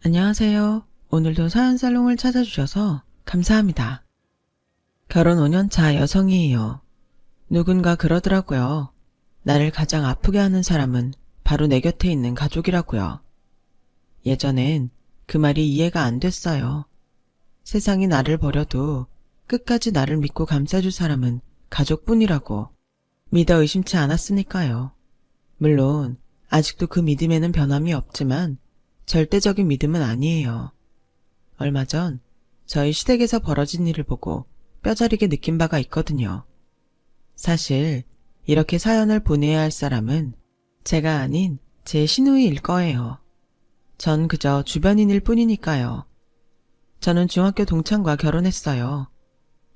안녕하세요. 오늘도 사연살롱을 찾아주셔서 감사합니다. 결혼 5년 차 여성이에요. 누군가 그러더라고요. 나를 가장 아프게 하는 사람은 바로 내 곁에 있는 가족이라고요. 예전엔 그 말이 이해가 안 됐어요. 세상이 나를 버려도 끝까지 나를 믿고 감싸줄 사람은 가족뿐이라고 믿어 의심치 않았으니까요. 물론 아직도 그 믿음에는 변함이 없지만 절대적인 믿음은 아니에요. 얼마 전 저희 시댁에서 벌어진 일을 보고 뼈저리게 느낀 바가 있거든요. 사실 이렇게 사연을 보내야 할 사람은 제가 아닌 제 시누이일 거예요. 전 그저 주변인일 뿐이니까요. 저는 중학교 동창과 결혼했어요.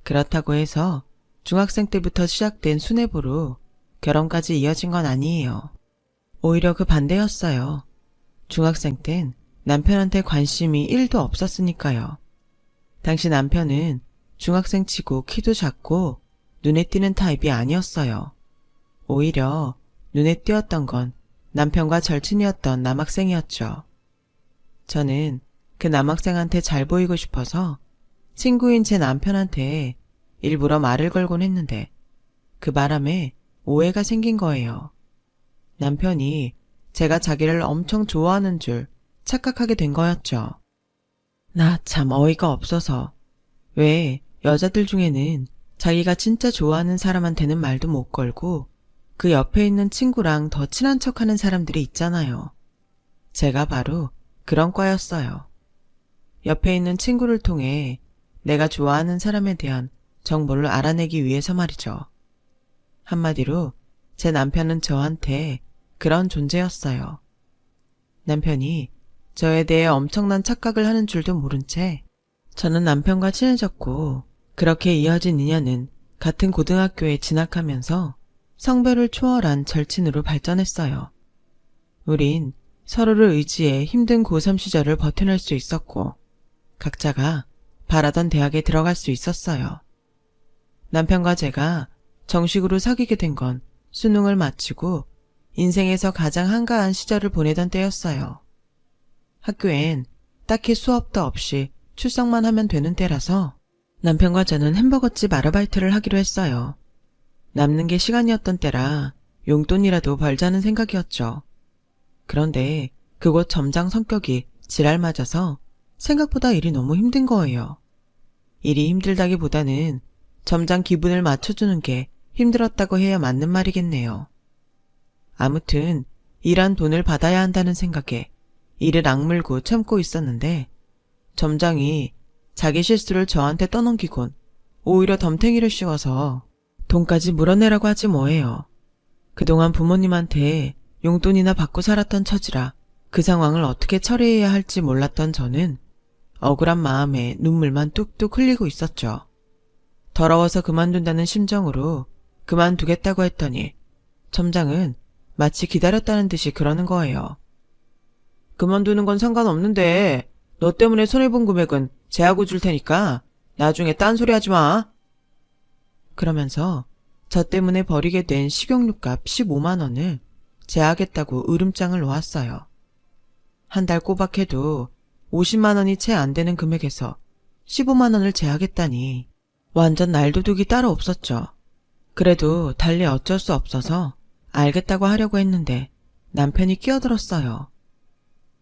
그렇다고 해서 중학생 때부터 시작된 수뇌부로 결혼까지 이어진 건 아니에요. 오히려 그 반대였어요. 중학생 땐 남편한테 관심이 1도 없었으니까요. 당시 남편은 중학생 치고 키도 작고 눈에 띄는 타입이 아니었어요. 오히려 눈에 띄었던 건 남편과 절친이었던 남학생이었죠. 저는 그 남학생한테 잘 보이고 싶어서 친구인 제 남편한테 일부러 말을 걸곤 했는데 그 바람에 오해가 생긴 거예요. 남편이 제가 자기를 엄청 좋아하는 줄 착각하게 된 거였죠. 나 참 어이가 없어서 왜 여자들 중에는 자기가 진짜 좋아하는 사람한테는 말도 못 걸고 그 옆에 있는 친구랑 더 친한 척하는 사람들이 있잖아요. 제가 바로 그런 과였어요. 옆에 있는 친구를 통해 내가 좋아하는 사람에 대한 정보를 알아내기 위해서 말이죠. 한마디로 제 남편은 저한테 그런 존재였어요. 남편이 저에 대해 엄청난 착각을 하는 줄도 모른 채 저는 남편과 친해졌고 그렇게 이어진 인연은 같은 고등학교에 진학하면서 성별을 초월한 절친으로 발전했어요. 우린 서로를 의지해 힘든 고3 시절을 버텨낼 수 있었고 각자가 바라던 대학에 들어갈 수 있었어요. 남편과 제가 정식으로 사귀게 된 건 수능을 마치고 인생에서 가장 한가한 시절을 보내던 때였어요. 학교엔 딱히 수업도 없이 출석만 하면 되는 때라서 남편과 저는 햄버거집 아르바이트를 하기로 했어요. 남는 게 시간이었던 때라 용돈이라도 벌자는 생각이었죠. 그런데 그곳 점장 성격이 지랄 맞아서 생각보다 일이 너무 힘든 거예요. 일이 힘들다기보다는 점장 기분을 맞춰주는 게 힘들었다고 해야 맞는 말이겠네요. 아무튼 일한 돈을 받아야 한다는 생각에 일을 악물고 참고 있었는데 점장이 자기 실수를 저한테 떠넘기곤 오히려 덤탱이를 씌워서 돈까지 물어내라고 하지 뭐예요. 그동안 부모님한테 용돈이나 받고 살았던 처지라 그 상황을 어떻게 처리해야 할지 몰랐던 저는 억울한 마음에 눈물만 뚝뚝 흘리고 있었죠. 더러워서 그만둔다는 심정으로 그만두겠다고 했더니 점장은 마치 기다렸다는 듯이 그러는 거예요. 그만두는 건 상관없는데 너 때문에 손해본 금액은 제하고 줄 테니까 나중에 딴소리 하지 마. 그러면서 저 때문에 버리게 된 식용유값 15만 원을 제하겠다고 으름장을 놓았어요. 한 달 꼬박해도 50만 원이 채 안 되는 금액에서 15만 원을 제하겠다니 완전 날도둑이 따로 없었죠. 그래도 달리 어쩔 수 없어서 알겠다고 하려고 했는데 남편이 끼어들었어요.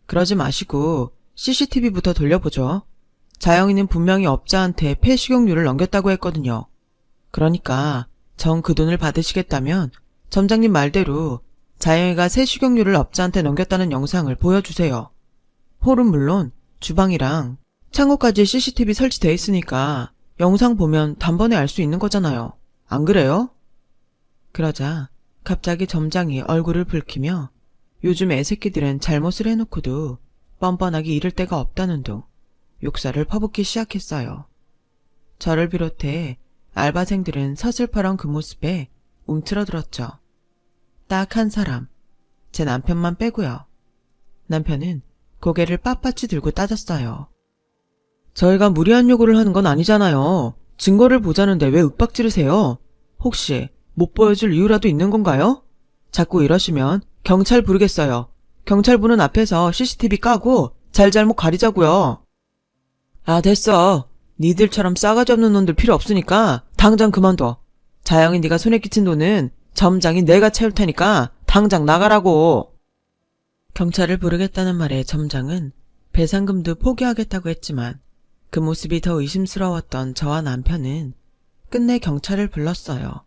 그러지 마시고 CCTV부터 돌려보죠. 자영이는 분명히 업자한테 폐식용유를 넘겼다고 했거든요. 그러니까 정 그 돈을 받으시겠다면 점장님 말대로 자영이가 새 식용유를 업자한테 넘겼다는 영상을 보여주세요. 홀은 물론 주방이랑 창고까지 CCTV 설치돼 있으니까 영상 보면 단번에 알 수 있는 거잖아요. 안 그래요? 그러자 갑자기 점장이 얼굴을 붉히며 요즘 애새끼들은 잘못을 해놓고도 뻔뻔하게 이를 데가 없다는 둥 욕설을 퍼붓기 시작했어요. 저를 비롯해 알바생들은 서슬퍼런 그 모습에 움츠러들었죠. 딱 한 사람, 제 남편만 빼고요. 남편은 고개를 빳빳이 들고 따졌어요. 저희가 무리한 요구를 하는 건 아니잖아요. 증거를 보자는데 왜 윽박지르세요? 혹시 못 보여줄 이유라도 있는 건가요? 자꾸 이러시면 경찰 부르겠어요. 경찰 부는 앞에서 CCTV 까고 잘잘못 가리자고요. 아, 됐어. 니들처럼 싸가지 없는 놈들 필요 없으니까 당장 그만둬. 자영이 네가 손에 끼친 돈은 점장이 내가 채울 테니까 당장 나가라고. 경찰을 부르겠다는 말에 점장은 배상금도 포기하겠다고 했지만 그 모습이 더 의심스러웠던 저와 남편은 끝내 경찰을 불렀어요.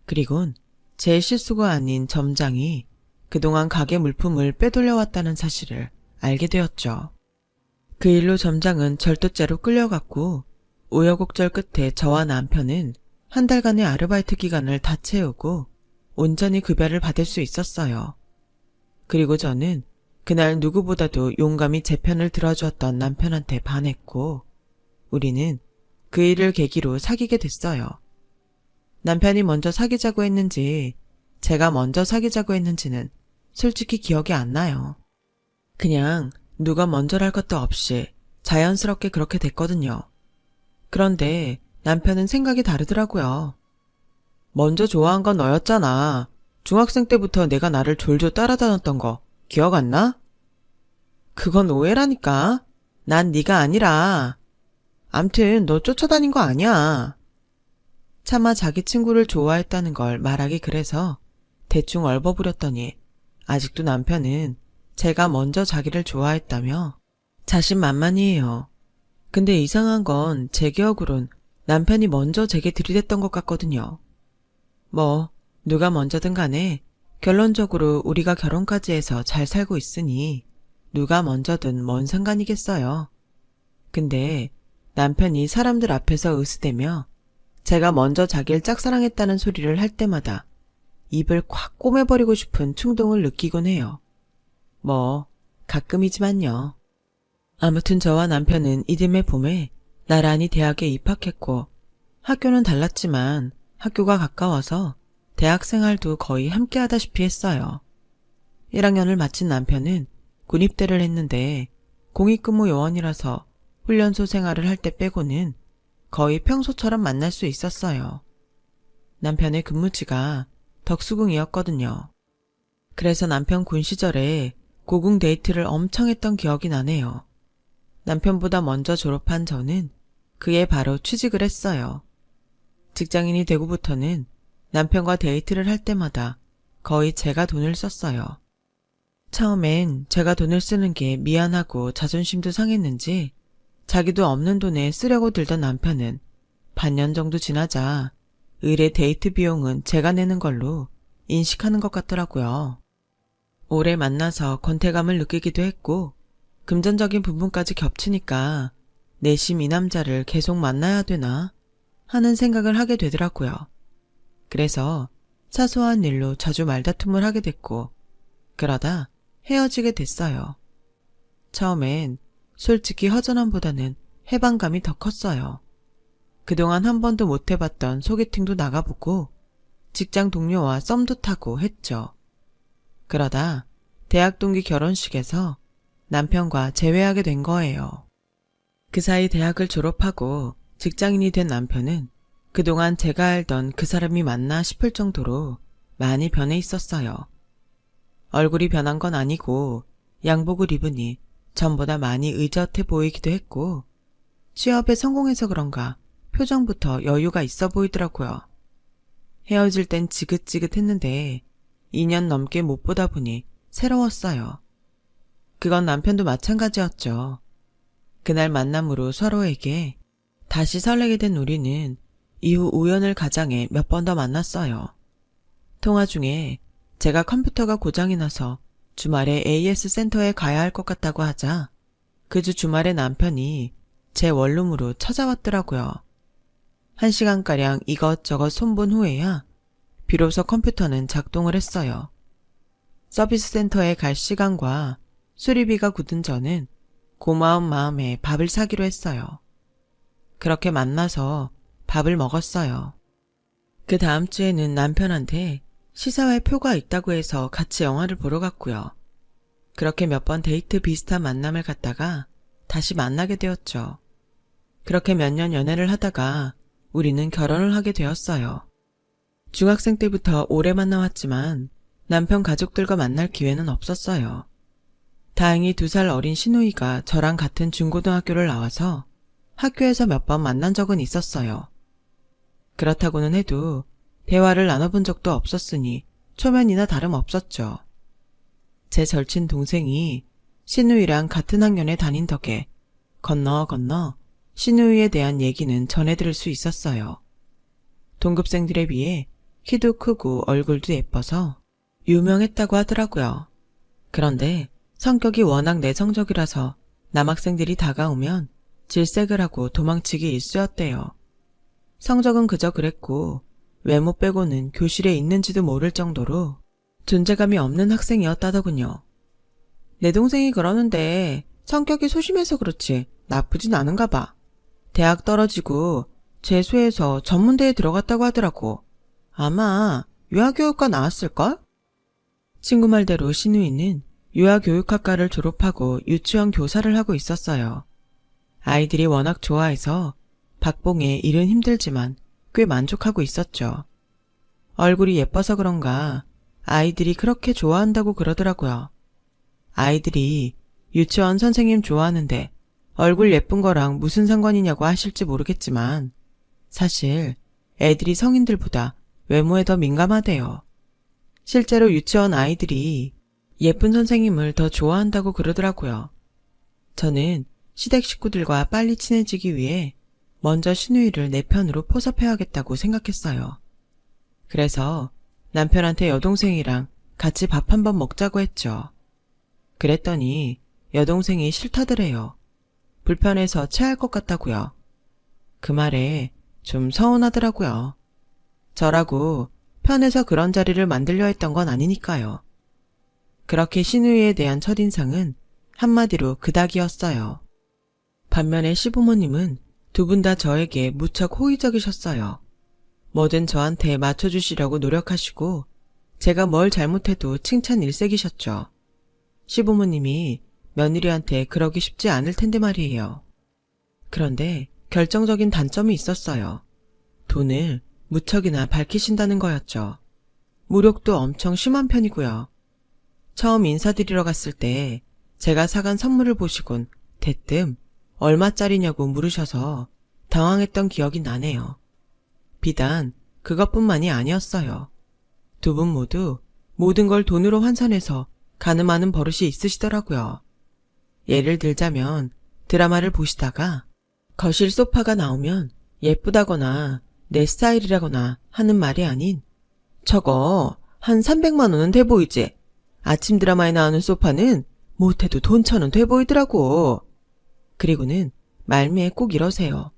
그리곤 제 실수가 아닌 점장이 그동안 가게 물품을 빼돌려왔다는 사실을 알게 되었죠. 그 일로 점장은 절도죄로 끌려갔고 우여곡절 끝에 저와 남편은 한 달간의 아르바이트 기간을 다 채우고 온전히 급여를 받을 수 있었어요. 그리고 저는 그날 누구보다도 용감히 제 편을 들어주었던 남편한테 반했고 우리는 그 일을 계기로 사귀게 됐어요. 남편이 먼저 사귀자고 했는지 제가 먼저 사귀자고 했는지는 솔직히 기억이 안 나요. 그냥 누가 먼저랄 것도 없이 자연스럽게 그렇게 됐거든요. 그런데 남편은 생각이 다르더라고요. 먼저 좋아한 건 너였잖아. 중학생 때부터 내가 나를 졸졸 따라다녔던 거 기억 안 나? 그건 오해라니까. 난 네가 아니라. 암튼 너 쫓아다닌 거 아니야. 차마 자기 친구를 좋아했다는 걸 말하기 그래서 대충 얼버무렸더니 아직도 남편은 제가 먼저 자기를 좋아했다며 자신만만이에요. 근데 이상한 건 제 기억으론 남편이 먼저 제게 들이댔던 것 같거든요. 뭐 누가 먼저든 간에 결론적으로 우리가 결혼까지 해서 잘 살고 있으니 누가 먼저든 뭔 상관이겠어요. 근데 남편이 사람들 앞에서 으스대며 제가 먼저 자기를 짝사랑했다는 소리를 할 때마다 입을 콱 꼬매버리고 싶은 충동을 느끼곤 해요. 뭐 가끔이지만요. 아무튼 저와 남편은 이듬해 봄에 나란히 대학에 입학했고 학교는 달랐지만 학교가 가까워서 대학 생활도 거의 함께 하다시피 했어요. 1학년을 마친 남편은 군입대를 했는데 공익근무 요원이라서 훈련소 생활을 할 때 빼고는 거의 평소처럼 만날 수 있었어요. 남편의 근무지가 덕수궁이었거든요. 그래서 남편 군 시절에 고궁 데이트를 엄청 했던 기억이 나네요. 남편보다 먼저 졸업한 저는 그에 바로 취직을 했어요. 직장인이 되고부터는 남편과 데이트를 할 때마다 거의 제가 돈을 썼어요. 처음엔 제가 돈을 쓰는 게 미안하고 자존심도 상했는지 자기도 없는 돈에 쓰려고 들던 남편은 반년 정도 지나자 의뢰 데이트 비용은 제가 내는 걸로 인식하는 것 같더라고요. 오래 만나서 권태감을 느끼기도 했고 금전적인 부분까지 겹치니까 내심 이 남자를 계속 만나야 되나 하는 생각을 하게 되더라고요. 그래서 사소한 일로 자주 말다툼을 하게 됐고 그러다 헤어지게 됐어요. 처음엔 솔직히 허전함보다는 해방감이 더 컸어요. 그동안 한 번도 못 해봤던 소개팅도 나가보고 직장 동료와 썸도 타고 했죠. 그러다 대학 동기 결혼식에서 남편과 재회하게 된 거예요. 그 사이 대학을 졸업하고 직장인이 된 남편은 그동안 제가 알던 그 사람이 맞나 싶을 정도로 많이 변해 있었어요. 얼굴이 변한 건 아니고 양복을 입으니 전보다 많이 의젓해 보이기도 했고 취업에 성공해서 그런가 표정부터 여유가 있어 보이더라고요. 헤어질 땐 지긋지긋했는데 2년 넘게 못 보다 보니 새로웠어요. 그건 남편도 마찬가지였죠. 그날 만남으로 서로에게 다시 설레게 된 우리는 이후 우연을 가장해 몇 번 더 만났어요. 통화 중에 제가 컴퓨터가 고장이 나서 주말에 AS 센터에 가야 할 것 같다고 하자 그 주 주말에 남편이 제 원룸으로 찾아왔더라고요. 1시간가량 이것저것 손본 후에야 비로소 컴퓨터는 작동을 했어요. 서비스 센터에 갈 시간과 수리비가 굳은 저는 고마운 마음에 밥을 사기로 했어요. 그렇게 만나서 밥을 먹었어요. 그 다음 주에는 남편한테 시사회 표가 있다고 해서 같이 영화를 보러 갔고요. 그렇게 몇 번 데이트 비슷한 만남을 갖다가 다시 만나게 되었죠. 그렇게 몇 년 연애를 하다가 우리는 결혼을 하게 되었어요. 중학생 때부터 오래 만나왔지만 남편 가족들과 만날 기회는 없었어요. 다행히 2살 어린 시누이가 저랑 같은 중고등학교를 나와서 학교에서 몇 번 만난 적은 있었어요. 그렇다고는 해도 대화를 나눠본 적도 없었으니 초면이나 다름없었죠. 제 절친 동생이 시누이랑 같은 학년에 다닌 덕에 건너 시누이에 대한 얘기는 전해들을 수 있었어요. 동급생들에 비해 키도 크고 얼굴도 예뻐서 유명했다고 하더라고요. 그런데 성격이 워낙 내성적이라서 남학생들이 다가오면 질색을 하고 도망치기 일쑤였대요. 성적은 그저 그랬고 외모 빼고는 교실에 있는지도 모를 정도로 존재감이 없는 학생이었다더군요. 내 동생이 그러는데 성격이 소심해서 그렇지 나쁘진 않은가 봐. 대학 떨어지고 재수해서 전문대에 들어갔다고 하더라고. 아마 유아교육과 나왔을걸? 친구 말대로 시누이는 유아교육학과를 졸업하고 유치원 교사를 하고 있었어요. 아이들이 워낙 좋아해서 박봉에 일은 힘들지만 꽤 만족하고 있었죠. 얼굴이 예뻐서 그런가 아이들이 그렇게 좋아한다고 그러더라고요. 아이들이 유치원 선생님 좋아하는데 얼굴 예쁜 거랑 무슨 상관이냐고 하실지 모르겠지만 사실 애들이 성인들보다 외모에 더 민감하대요. 실제로 유치원 아이들이 예쁜 선생님을 더 좋아한다고 그러더라고요. 저는 시댁 식구들과 빨리 친해지기 위해 먼저 시누이를 내 편으로 포섭해야겠다고 생각했어요. 그래서 남편한테 여동생이랑 같이 밥 한번 먹자고 했죠. 그랬더니 여동생이 싫다더래요. 불편해서 체할 것 같다고요. 그 말에 좀 서운하더라고요. 저라고 편해서 그런 자리를 만들려 했던 건 아니니까요. 그렇게 시누이에 대한 첫인상은 한마디로 그닥이었어요. 반면에 시부모님은 2분 다 저에게 무척 호의적이셨어요. 뭐든 저한테 맞춰주시려고 노력하시고 제가 뭘 잘못해도 칭찬 일색이셨죠. 시부모님이 며느리한테 그러기 쉽지 않을 텐데 말이에요. 그런데 결정적인 단점이 있었어요. 돈을 무척이나 밝히신다는 거였죠. 무력도 엄청 심한 편이고요. 처음 인사드리러 갔을 때 제가 사간 선물을 보시곤 대뜸 얼마짜리냐고 물으셔서 당황했던 기억이 나네요. 비단 그것뿐만이 아니었어요. 2분 모두 모든 걸 돈으로 환산해서 가늠하는 버릇이 있으시더라고요. 예를 들자면 드라마를 보시다가 거실 소파가 나오면 예쁘다거나 내 스타일이라거나 하는 말이 아닌 저거 한 300만 원은 돼 보이지? 아침 드라마에 나오는 소파는 못해도 돈 1,000원 돼 보이더라고. 그리고는 말미에 꼭 이러세요.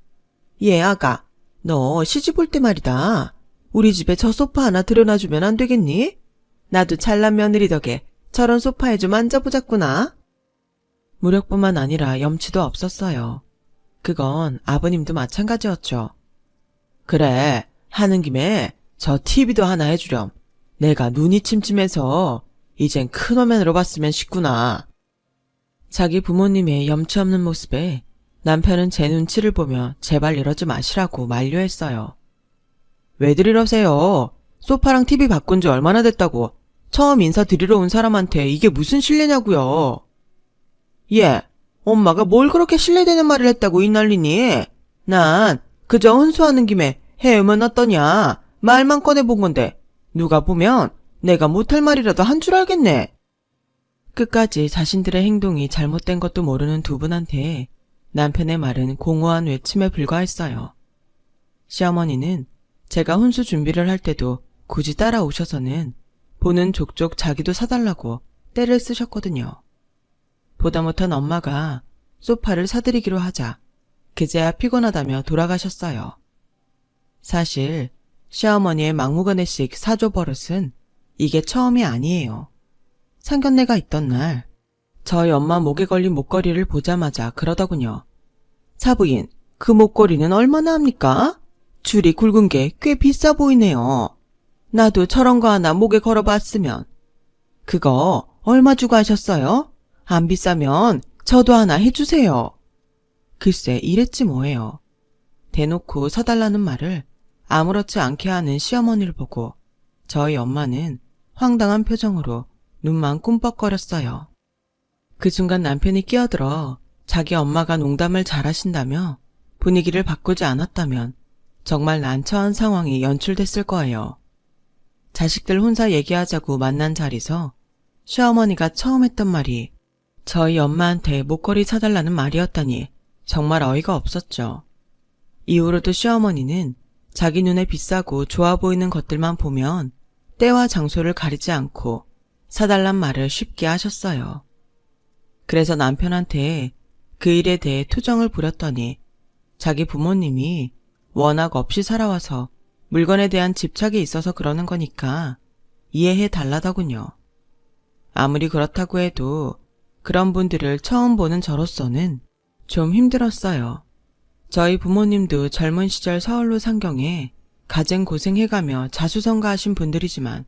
얘 아가, 너 시집 올 때 말이다. 우리 집에 저 소파 하나 들여놔주면 안 되겠니? 나도 잘난 며느리 덕에 저런 소파에 좀 앉아보자꾸나. 무력뿐만 아니라 염치도 없었어요. 그건 아버님도 마찬가지였죠. 그래, 하는 김에 저 TV도 하나 해주렴. 내가 눈이 침침해서 이젠 큰 화면으로 봤으면 싶구나. 자기 부모님의 염치 없는 모습에 남편은 제 눈치를 보며 제발 이러지 마시라고 만류했어요. 왜들 이러세요? 소파랑 TV 바꾼 지 얼마나 됐다고. 처음 인사드리러 온 사람한테 이게 무슨 실례냐고요. 예, 엄마가 뭘 그렇게 실례되는 말을 했다고 이 난리니? 난 그저 혼수하는 김에 해오면 어떠냐. 말만 꺼내본 건데 누가 보면 내가 못할 말이라도 한 줄 알겠네. 끝까지 자신들의 행동이 잘못된 것도 모르는 2분한테 남편의 말은 공허한 외침에 불과했어요. 시어머니는 제가 혼수 준비를 할 때도 굳이 따라오셔서는 보는 족족 자기도 사달라고 떼를 쓰셨거든요. 보다 못한 엄마가 소파를 사드리기로 하자 그제야 피곤하다며 돌아가셨어요. 사실 시어머니의 막무가내식 사조 버릇은 이게 처음이 아니에요. 상견례가 있던 날 저희 엄마 목에 걸린 목걸이를 보자마자 그러더군요. 사부인, 그 목걸이는 얼마나 합니까? 줄이 굵은 게 꽤 비싸 보이네요. 나도 저런 거 하나 목에 걸어봤으면. 그거 얼마 주고 하셨어요? 안 비싸면 저도 하나 해주세요. 글쎄 이랬지 뭐예요. 대놓고 사달라는 말을 아무렇지 않게 하는 시어머니를 보고 저희 엄마는 황당한 표정으로 눈만 꿈뻑거렸어요. 그 순간 남편이 끼어들어 자기 엄마가 농담을 잘하신다며 분위기를 바꾸지 않았다면 정말 난처한 상황이 연출됐을 거예요. 자식들 혼자 얘기하자고 만난 자리서 시어머니가 처음 했던 말이 저희 엄마한테 목걸이 사달라는 말이었다니 정말 어이가 없었죠. 이후로도 시어머니는 자기 눈에 비싸고 좋아 보이는 것들만 보면 때와 장소를 가리지 않고 사달란 말을 쉽게 하셨어요. 그래서 남편한테 그 일에 대해 투정을 부렸더니 자기 부모님이 워낙 없이 살아와서 물건에 대한 집착이 있어서 그러는 거니까 이해해 달라더군요. 아무리 그렇다고 해도 그런 분들을 처음 보는 저로서는 좀 힘들었어요. 저희 부모님도 젊은 시절 서울로 상경해 가정 고생해가며 자수성가하신 분들이지만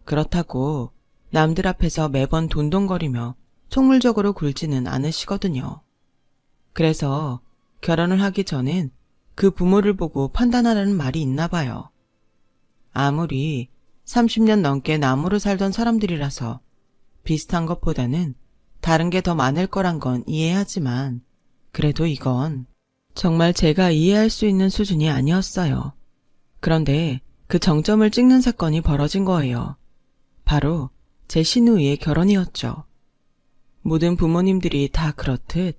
그렇다고 남들 앞에서 매번 돈돈거리며 속물적으로 굴지는 않으시거든요. 그래서 결혼을 하기 전엔 그 부모를 보고 판단하라는 말이 있나 봐요. 아무리 30년 넘게 남으로 살던 사람들이라서 비슷한 것보다는 다른 게 더 많을 거란 건 이해하지만 그래도 이건 정말 제가 이해할 수 있는 수준이 아니었어요. 그런데 그 정점을 찍는 사건이 벌어진 거예요. 바로 제 시누이의 결혼이었죠. 모든 부모님들이 다 그렇듯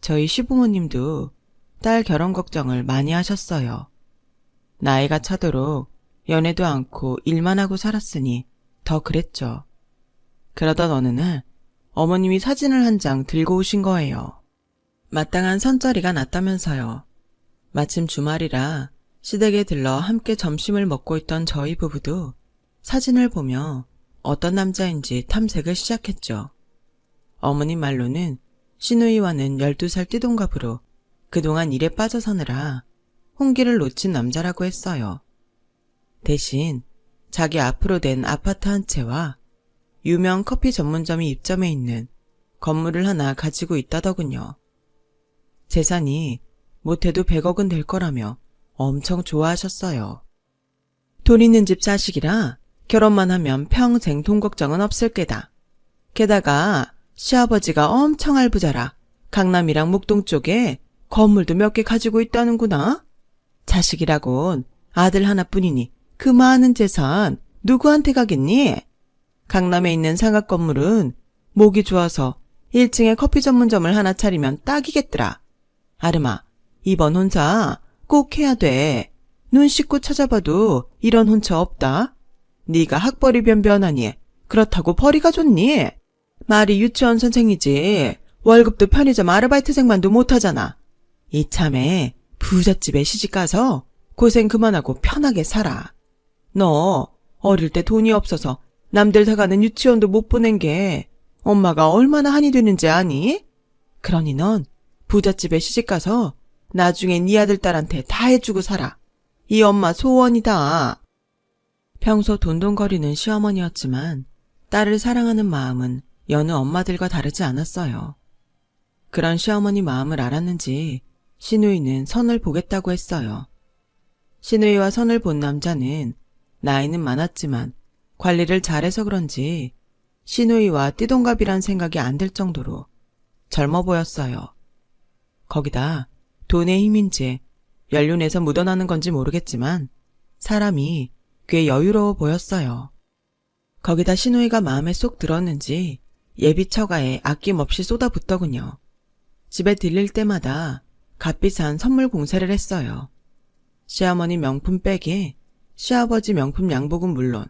저희 시부모님도 딸 결혼 걱정을 많이 하셨어요. 나이가 차도록 연애도 않고 일만 하고 살았으니 더 그랬죠. 그러던 어느 날 어머님이 사진을 한 장 들고 오신 거예요. 마땅한 선자리가 났다면서요. 마침 주말이라 시댁에 들러 함께 점심을 먹고 있던 저희 부부도 사진을 보며 어떤 남자인지 탐색을 시작했죠. 어머님 말로는 시누이와는 12살 띠동갑으로 그동안 일에 빠져 사느라 혼기를 놓친 남자라고 했어요. 대신 자기 앞으로 된 아파트 한 채와 유명 커피 전문점이 입점해 있는 건물을 하나 가지고 있다더군요. 재산이 못해도 100억은 될 거라며 엄청 좋아하셨어요. 돈 있는 집 자식이라 결혼만 하면 평생 돈 걱정은 없을 게다. 게다가 시아버지가 엄청 알부자라 강남이랑 목동 쪽에 건물도 몇 개 가지고 있다는구나. 자식이라곤 아들 하나뿐이니 그 많은 재산 누구한테 가겠니? 강남에 있는 상가 건물은 목이 좋아서 1층에 커피 전문점을 하나 차리면 딱이겠더라. 아름아, 이번 혼자 꼭 해야 돼. 눈 씻고 찾아봐도 이런 혼처 없다. 네가 학벌이 변변하니 그렇다고 벌이가 좋니? 말이 유치원 선생이지 월급도 편의점 아르바이트생만도 못하잖아. 이참에 부잣집에 시집가서 고생 그만하고 편하게 살아. 너 어릴 때 돈이 없어서 남들 다 가는 유치원도 못 보낸 게 엄마가 얼마나 한이 되는지 아니? 그러니 넌 부잣집에 시집가서 나중에 네 아들 딸한테 다 해주고 살아. 이 엄마 소원이다. 평소 돈돈거리는 시어머니였지만 딸을 사랑하는 마음은 여느 엄마들과 다르지 않았어요. 그런 시어머니 마음을 알았는지 시누이는 선을 보겠다고 했어요. 시누이와 선을 본 남자는 나이는 많았지만 관리를 잘해서 그런지 시누이와 띠동갑이란 생각이 안 들 정도로 젊어 보였어요. 거기다 돈의 힘인지 연륜에서 묻어나는 건지 모르겠지만 사람이 꽤 여유로워 보였어요. 거기다 시누이가 마음에 쏙 들었는지 예비 처가에 아낌없이 쏟아붓더군요. 집에 들릴 때마다 값비싼 선물 공세를 했어요. 시어머니 명품 백에 시아버지 명품 양복은 물론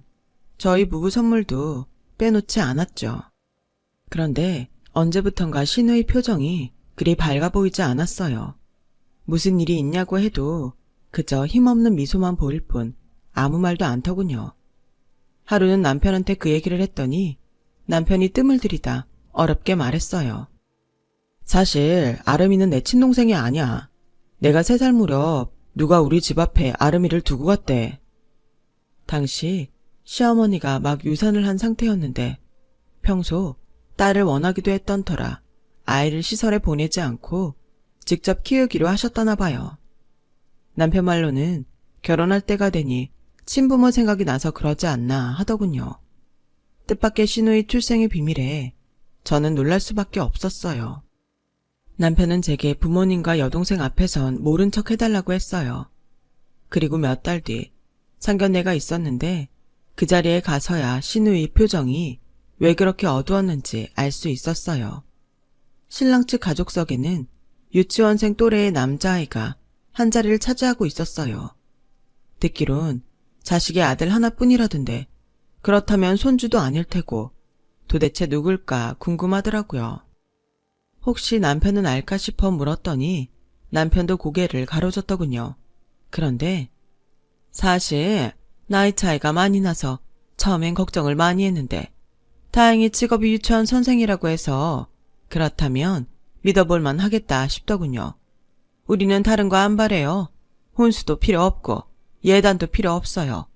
저희 부부 선물도 빼놓지 않았죠. 그런데 언제부턴가 시누이 표정이 그리 밝아 보이지 않았어요. 무슨 일이 있냐고 해도 그저 힘없는 미소만 보일 뿐 아무 말도 않더군요. 하루는 남편한테 그 얘기를 했더니 남편이 뜸을 들이다 어렵게 말했어요. 사실 아름이는 내 친동생이 아니야. 내가 3살 무렵 누가 우리 집 앞에 아름이를 두고 갔대. 당시 시어머니가 막 유산을 한 상태였는데 평소 딸을 원하기도 했던 터라 아이를 시설에 보내지 않고 직접 키우기로 하셨다나 봐요. 남편 말로는 결혼할 때가 되니 친부모 생각이 나서 그러지 않나 하더군요. 뜻밖의 시누이 출생의 비밀에 저는 놀랄 수밖에 없었어요. 남편은 제게 부모님과 여동생 앞에선 모른 척 해달라고 했어요. 그리고 몇 달 뒤 상견례가 있었는데 그 자리에 가서야 시누이 표정이 왜 그렇게 어두웠는지 알 수 있었어요. 신랑 측 가족석에는 유치원생 또래의 남자아이가 한 자리를 차지하고 있었어요. 듣기론 자식의 아들 하나뿐이라던데 그렇다면 손주도 아닐 테고 도대체 누굴까 궁금하더라고요. 혹시 남편은 알까 싶어 물었더니 남편도 고개를 가로젓더군요. 그런데 사실 나이 차이가 많이 나서 처음엔 걱정을 많이 했는데 다행히 직업이 유치원 선생이라고 해서 그렇다면 믿어볼만 하겠다 싶더군요. 우리는 다른 거 안 바래요. 혼수도 필요 없고 예단도 필요 없어요.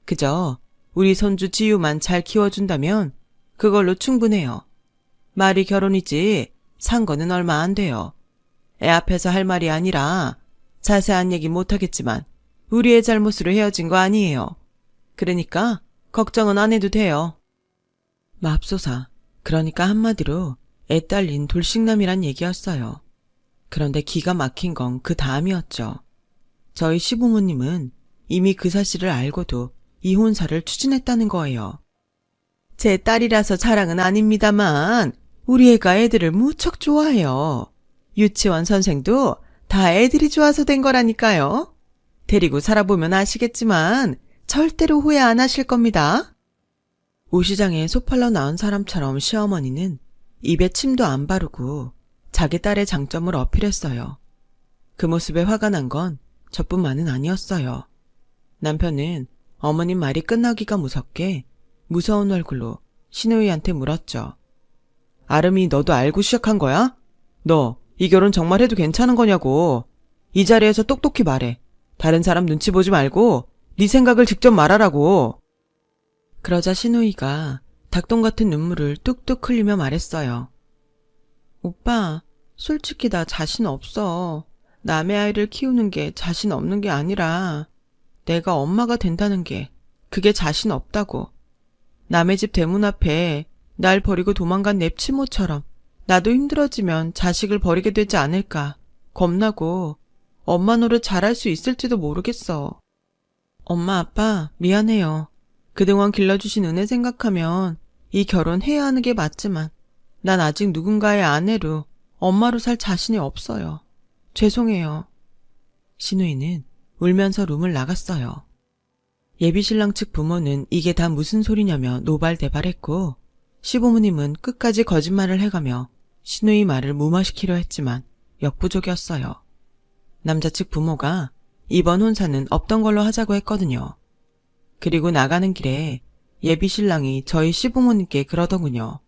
그저 우리 손주 지유만 잘 키워준다면 그걸로 충분해요. 말이 결혼이지 산 거는 얼마 안 돼요. 애 앞에서 할 말이 아니라 자세한 얘기 못하겠지만 우리의 잘못으로 헤어진 거 아니에요. 그러니까 걱정은 안 해도 돼요. 맙소사, 그러니까 한마디로 애 딸린 돌싱남이란 얘기였어요. 그런데 기가 막힌 건 그 다음이었죠. 저희 시부모님은 이미 그 사실을 알고도 이혼사를 추진했다는 거예요. 제 딸이라서 자랑은 아닙니다만 우리 애가 애들을 무척 좋아해요. 유치원 선생도 다 애들이 좋아서 된 거라니까요. 데리고 살아보면 아시겠지만 절대로 후회 안 하실 겁니다. 오시장에 소팔러 나온 사람처럼 시어머니는 입에 침도 안 바르고 자기 딸의 장점을 어필했어요. 그 모습에 화가 난 건 저뿐만은 아니었어요. 남편은 어머님 말이 끝나기가 무섭게 무서운 얼굴로 시누이한테 물었죠. 아름이 너도 알고 시작한 거야? 너 이 결혼 정말 해도 괜찮은 거냐고. 이 자리에서 똑똑히 말해. 다른 사람 눈치 보지 말고 네 생각을 직접 말하라고. 그러자 시누이가 닭똥 같은 눈물을 뚝뚝 흘리며 말했어요. 오빠, 솔직히 나 자신 없어. 남의 아이를 키우는 게 자신 없는 게 아니라 내가 엄마가 된다는 게 그게 자신 없다고. 남의 집 대문 앞에 날 버리고 도망간 냅치모처럼 나도 힘들어지면 자식을 버리게 되지 않을까 겁나고 엄마 노릇 잘할 수 있을지도 모르겠어. 엄마 아빠 미안해요. 그동안 길러주신 은혜 생각하면 이 결혼 해야 하는 게 맞지만 난 아직 누군가의 아내로 엄마로 살 자신이 없어요. 죄송해요. 시누이는 울면서 룸을 나갔어요. 예비신랑 측 부모는 이게 다 무슨 소리냐며 노발대발했고 시부모님은 끝까지 거짓말을 해가며 시누이 말을 무마시키려 했지만 역부족이었어요. 남자 측 부모가 이번 혼사는 없던 걸로 하자고 했거든요. 그리고 나가는 길에 예비신랑이 저희 시부모님께 그러더군요.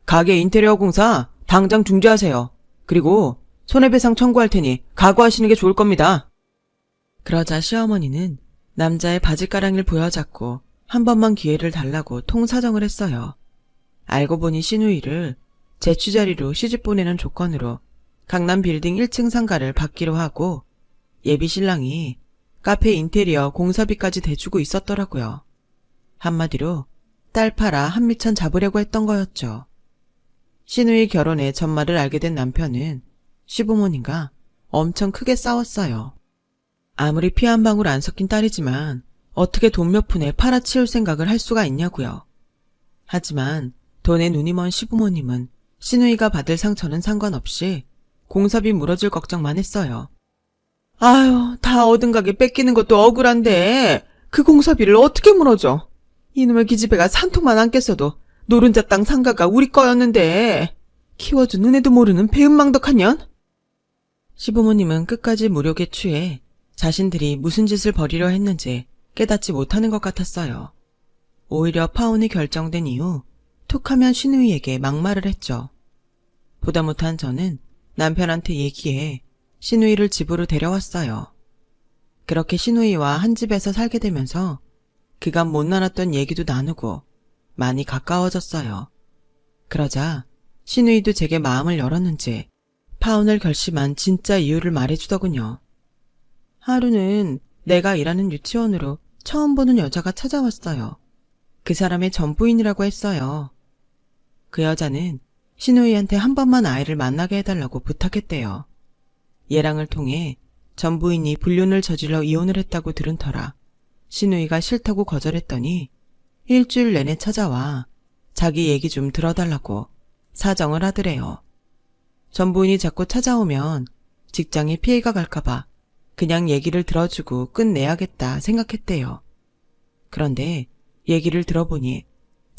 가게 인테리어 공사 당장 중지하세요. 그리고 손해배상 청구할 테니 각오하시는 게 좋을 겁니다. 그러자 시어머니는 남자의 바지가랑이를 보여잡고 한 번만 기회를 달라고 통사정을 했어요. 알고 보니 시누이를 제 취자리로 시집 보내는 조건으로 강남 빌딩 1층 상가를 받기로 하고 예비신랑이 카페 인테리어 공사비까지 대주고 있었더라고요. 한마디로 딸 팔아 한미천 잡으려고 했던 거였죠. 시누이 결혼의 전말을 알게 된 남편은 시부모님과 엄청 크게 싸웠어요. 아무리 피 한 방울 안 섞인 딸이지만 어떻게 돈 몇 푼에 팔아치울 생각을 할 수가 있냐고요. 하지만 돈에 눈이 먼 시부모님은 시누이가 받을 상처는 상관없이 공사비 물어줄 걱정만 했어요. 아유, 다 얻은 가게 뺏기는 것도 억울한데 그 공사비를 어떻게 물어줘. 이놈의 기집애가 산통만 안 깼어도 노른자 땅 상가가 우리 거였는데 키워준 은혜도 모르는 배은망덕한 년? 시부모님은 끝까지 무력에 취해 자신들이 무슨 짓을 벌이려 했는지 깨닫지 못하는 것 같았어요. 오히려 파혼이 결정된 이후 툭하면 시누이에게 막말을 했죠. 보다 못한 저는 남편한테 얘기해 시누이를 집으로 데려왔어요. 그렇게 시누이와 한 집에서 살게 되면서 그간 못 나눴던 얘기도 나누고 많이 가까워졌어요. 그러자 시누이도 제게 마음을 열었는지 파혼을 결심한 진짜 이유를 말해주더군요. 하루는 내가 일하는 유치원으로 처음 보는 여자가 찾아왔어요. 그 사람의 전부인이라고 했어요. 그 여자는 신우이한테 한 번만 아이를 만나게 해달라고 부탁했대요. 예랑을 통해 전 부인이 불륜을 저질러 이혼을 했다고 들은 터라 신우이가 싫다고 거절했더니 일주일 내내 찾아와 자기 얘기 좀 들어달라고 사정을 하더래요. 전 부인이 자꾸 찾아오면 직장에 피해가 갈까봐 그냥 얘기를 들어주고 끝내야겠다 생각했대요. 그런데 얘기를 들어보니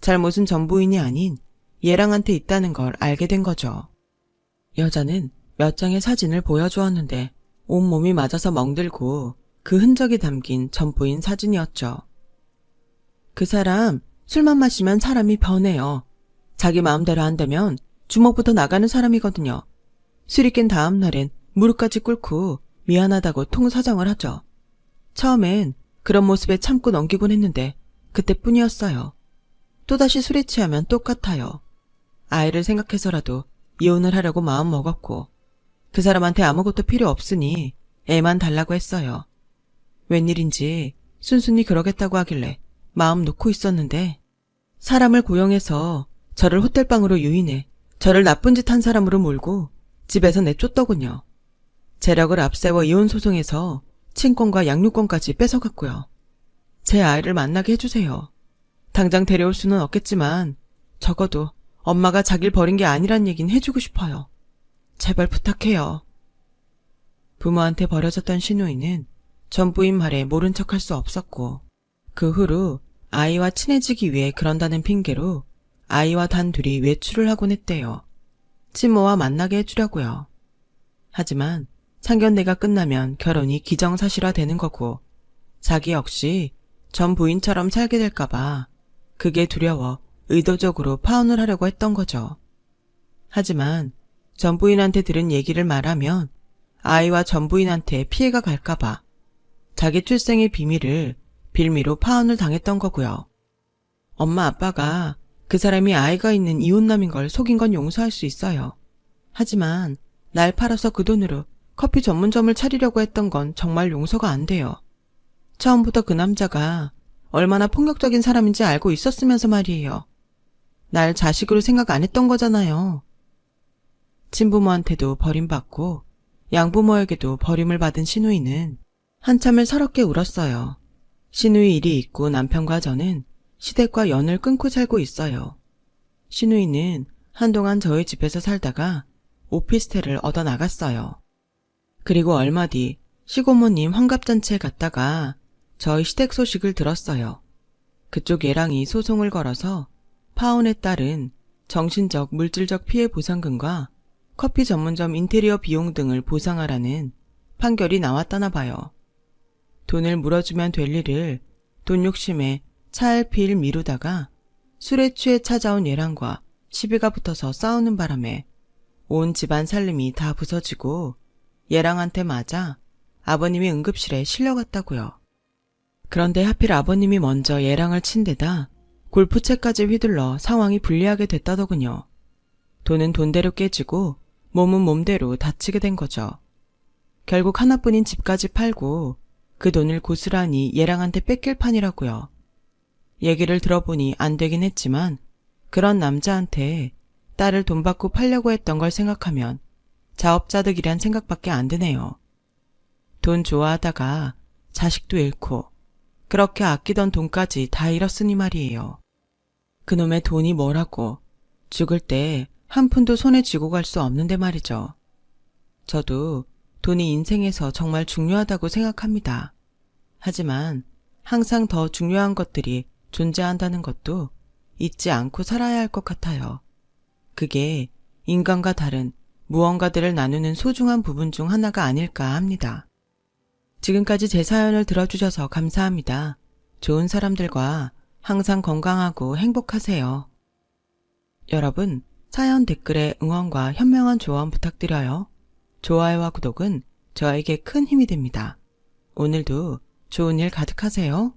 잘못은 전 부인이 아닌 예랑한테 있다는 걸 알게 된 거죠. 여자는 몇 장의 사진을 보여주었는데 온몸이 맞아서 멍들고 그 흔적이 담긴 전 부인 사진이었죠. 그 사람 술만 마시면 사람이 변해요. 자기 마음대로 안 되면 주먹부터 나가는 사람이거든요. 술이 깬 다음 날엔 무릎까지 꿇고 미안하다고 통사정을 하죠. 처음엔 그런 모습에 참고 넘기곤 했는데 그때뿐이었어요. 또다시 술에 취하면 똑같아요. 아이를 생각해서라도 이혼을 하려고 마음 먹었고 그 사람한테 아무것도 필요 없으니 애만 달라고 했어요. 웬일인지 순순히 그러겠다고 하길래 마음 놓고 있었는데 사람을 고용해서 저를 호텔방으로 유인해 저를 나쁜 짓 한 사람으로 몰고 집에서 내쫓더군요. 재력을 앞세워 이혼 소송에서 친권과 양육권까지 뺏어갔고요. 제 아이를 만나게 해주세요. 당장 데려올 수는 없겠지만 적어도 엄마가 자기를 버린 게 아니란 얘긴 해주고 싶어요. 제발 부탁해요. 부모한테 버려졌던 신우이는 전 부인 말에 모른 척할 수 없었고 그 후로 아이와 친해지기 위해 그런다는 핑계로 아이와 단둘이 외출을 하곤 했대요. 친모와 만나게 해주려고요. 하지만 상견례가 끝나면 결혼이 기정사실화되는 거고 자기 역시 전 부인처럼 살게 될까봐 그게 두려워 의도적으로 파혼을 하려고 했던 거죠. 하지만 전 부인한테 들은 얘기를 말하면 아이와 전 부인한테 피해가 갈까봐 자기 출생의 비밀을 빌미로 파혼을 당했던 거고요. 엄마 아빠가 그 사람이 아이가 있는 이혼남인 걸 속인 건 용서할 수 있어요. 하지만 날 팔아서 그 돈으로 커피 전문점을 차리려고 했던 건 정말 용서가 안 돼요. 처음부터 그 남자가 얼마나 폭력적인 사람인지 알고 있었으면서 말이에요. 날 자식으로 생각 안 했던 거잖아요. 친부모한테도 버림받고 양부모에게도 버림을 받은 신우이는 한참을 서럽게 울었어요. 신우이 일이 있고 남편과 저는 시댁과 연을 끊고 살고 있어요. 신우이는 한동안 저희 집에서 살다가 오피스텔을 얻어 나갔어요. 그리고 얼마 뒤 시고모님 환갑잔치에 갔다가 저희 시댁 소식을 들었어요. 그쪽 예랑이 소송을 걸어서 파혼에 따른 정신적, 물질적 피해 보상금과 커피 전문점 인테리어 비용 등을 보상하라는 판결이 나왔다나 봐요. 돈을 물어주면 될 일을 돈 욕심에 차일피일 미루다가 술에 취해 찾아온 예랑과 시비가 붙어서 싸우는 바람에 온 집안 살림이 다 부서지고 예랑한테 맞아 아버님이 응급실에 실려갔다고요. 그런데 하필 아버님이 먼저 예랑을 친 데다 골프채까지 휘둘러 상황이 불리하게 됐다더군요. 돈은 돈대로 깨지고 몸은 몸대로 다치게 된 거죠. 결국 하나뿐인 집까지 팔고 그 돈을 고스란히 예랑한테 뺏길 판이라고요. 얘기를 들어보니 안 되긴 했지만 그런 남자한테 딸을 돈 받고 팔려고 했던 걸 생각하면 자업자득이란 생각밖에 안 드네요. 돈 좋아하다가 자식도 잃고 그렇게 아끼던 돈까지 다 잃었으니 말이에요. 그놈의 돈이 뭐라고 죽을 때 한 푼도 손에 쥐고 갈 수 없는데 말이죠. 저도 돈이 인생에서 정말 중요하다고 생각합니다. 하지만 항상 더 중요한 것들이 존재한다는 것도 잊지 않고 살아야 할 것 같아요. 그게 인간과 다른 무언가들을 나누는 소중한 부분 중 하나가 아닐까 합니다. 지금까지 제 사연을 들어주셔서 감사합니다. 좋은 사람들과 항상 건강하고 행복하세요. 여러분, 사연 댓글에 응원과 현명한 조언 부탁드려요. 좋아요와 구독은 저에게 큰 힘이 됩니다. 오늘도 좋은 일 가득하세요.